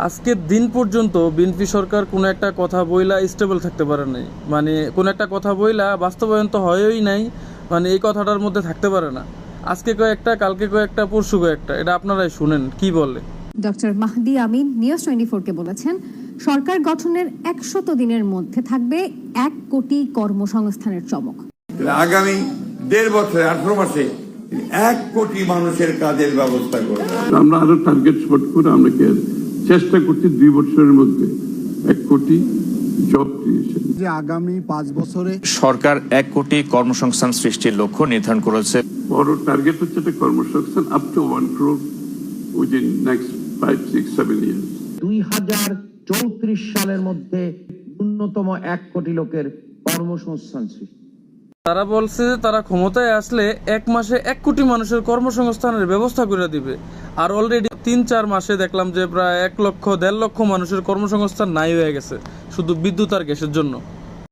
আজকের দিন পর্যন্ত বিএনপি সরকার কোনো একটা কথা বইলা স্টেবল থাকতে পারে নাই, মানে কোনো একটা কথা বইলা বাস্তবায়ন তো হয়ই নাই, মানে এই কথাটার মধ্যে থাকতে পারে না। আজকে কয়েকটা, কালকে কয়েকটা, পরশু কয়েকটা, এটা আপনারাই শুনেন কি বলে। ডক্টর মাহদি আমিন নিউজ 24-কে বলেছেন, সরকার গঠনের 100 দিনের মধ্যে থাকবে 1 কোটি কর্মসংস্থানের চমক। আগামী 1.5 বছর 18 মাসে 1 কোটি মানুষের কাজের ব্যবস্থা করবে। আমরা আরো টার্গেট স্পট করে আমরা চেষ্টা করছি 2 বছরের মধ্যে 1 কোটি জব ক্রিয়েশন। যে আগামী 5 বছরে সরকার 1 কোটি কর্মসংস্থান সৃষ্টির লক্ষ্য নির্ধারণ করেছে। বড় টার্গেট হচ্ছে একটা কর্মসংস্থান up to 1 crore within next 5, 6, 7 years. 2034 সালের মধ্যে ন্যূনতম 1 কোটি লোকের কর্মসংস্থান সৃষ্টি। তারা বলছে যে তারা ক্ষমতায় আসলে 1 মাসে 1 কোটি মানুষের কর্মসংস্থানের ব্যবস্থা করে দিবে, আর অলরেডি 3-4 মাসে দেখলাম যে প্রায় 1 লক্ষ 1.5 লক্ষ মানুষের কর্মসংস্থান নাই হয়ে গেছে শুধু বিদ্যুৎ আর গ্যাসের জন্য।